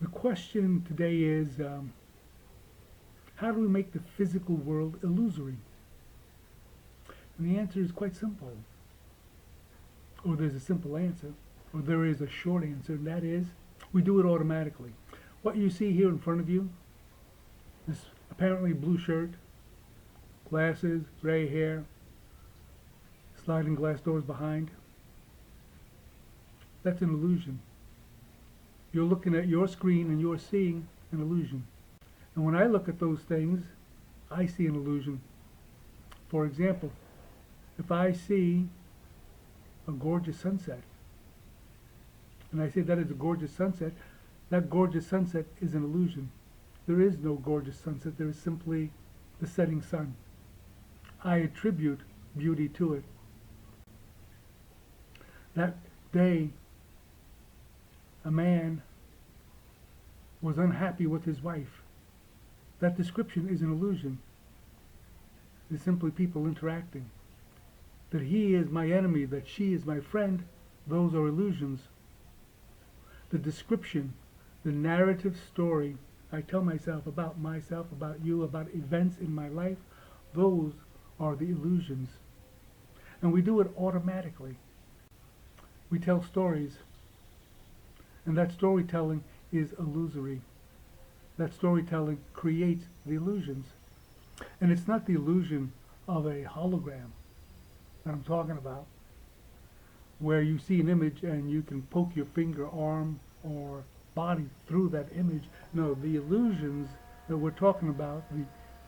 The question today is, how do we make the physical world illusory? And the answer is quite simple. Or there's a simple answer, or there is a short answer, and that is, we do it automatically. What you see here in front of you, this apparently blue shirt, glasses, gray hair, sliding glass doors behind, that's an illusion. You're looking at your screen and you're seeing an illusion. And when I look at those things, I see an illusion. For example, if I see a gorgeous sunset, and I say that is a gorgeous sunset, that gorgeous sunset is an illusion. There is no gorgeous sunset, there is simply the setting sun. I attribute beauty to it. That day, a man was unhappy with his wife. That description is an illusion. It's simply people interacting. That he is my enemy, that she is my friend, those are illusions. The description, the narrative story I tell myself, about you, about events in my life, those are the illusions. And we do it automatically. We tell stories, and that storytelling is illusory. That storytelling creates the illusions. And it's not the illusion of a hologram that I'm talking about, where you see an image and you can poke your finger, arm, or body through that image. No, the illusions that we're talking about, the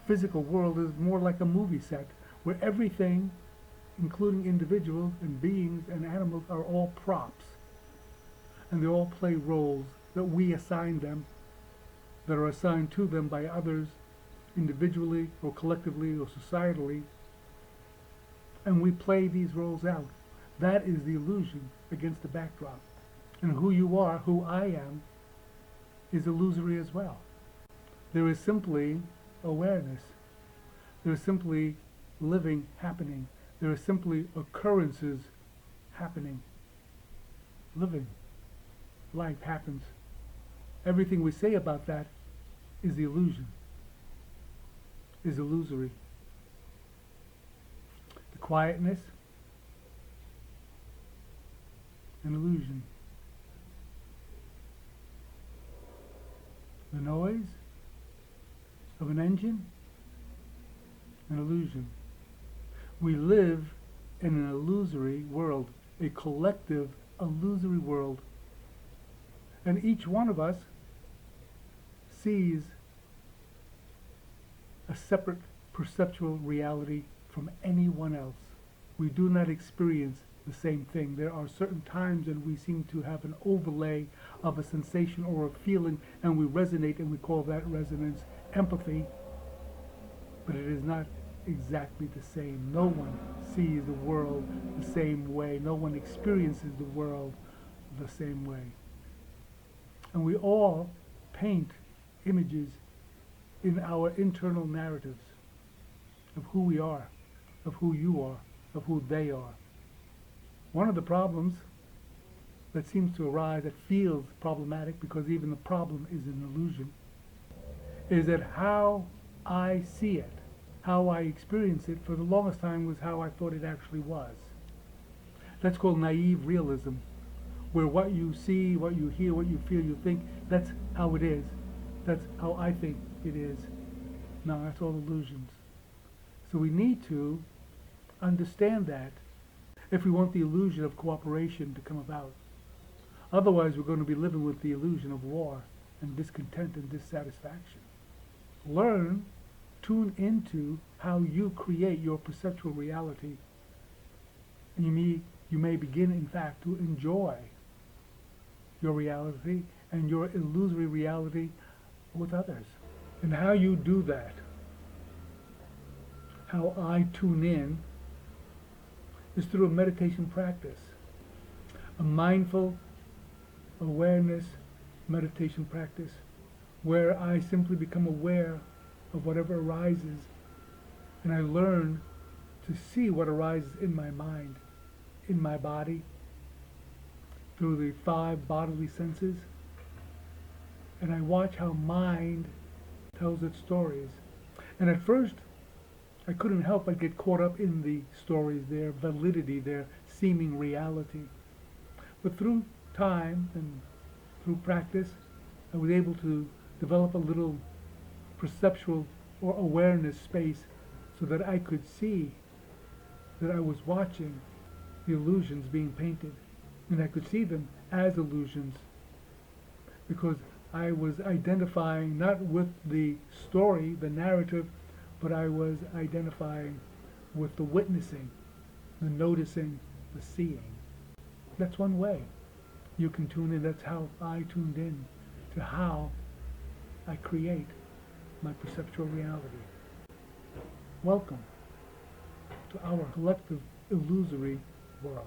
physical world, is more like a movie set, where everything, including individuals and beings and animals, are all props. And they all play roles that we assign them, that are assigned to them by others, individually or collectively or societally. And we play these roles out. That is the illusion against the backdrop. And who you are, who I am, is illusory as well. There is simply awareness. There is simply living happening. There are simply occurrences happening. Living. Life happens. Everything we say about that is the illusion, is illusory. The quietness, an illusion. The noise of an engine, an illusion. We live in an illusory world, a collective illusory world. And each one of us sees a separate perceptual reality from anyone else. We do not experience the same thing. There are certain times when we seem to have an overlay of a sensation or a feeling, and we resonate, and we call that resonance empathy, but it is not exactly the same. No one sees the world the same way. No one experiences the world the same way. And we all paint images in our internal narratives of who we are, of who you are, of who they are. One of the problems that seems to arise, that feels problematic because even the problem is an illusion, is that how I see it, how I experience it, for the longest time was how I thought it actually was. That's called naive realism, where what you see, what you hear, what you feel, you think, that's how it is. That's how I think it is. No, that's all illusions. So we need to understand that if we want the illusion of cooperation to come about. Otherwise, we're going to be living with the illusion of war and discontent and dissatisfaction. Learn, tune into how you create your perceptual reality. And you may begin, in fact, to enjoy your reality and your illusory reality with others. And how you do that, how I tune in, is through a meditation practice, a mindful awareness meditation practice, where I simply become aware of whatever arises, and I learn to see what arises in my mind, in my body, through the 5 bodily senses, and I watch how mind tells its stories. And at first, I couldn't help but get caught up in the stories, their validity, their seeming reality. But through time and through practice, I was able to develop a little perceptual or awareness space so that I could see that I was watching the illusions being painted. And I could see them as illusions because I was identifying not with the story, the narrative, but I was identifying with the witnessing, the noticing, the seeing. That's one way you can tune in. That's how I tuned in to how I create my perceptual reality. Welcome to our collective illusory world.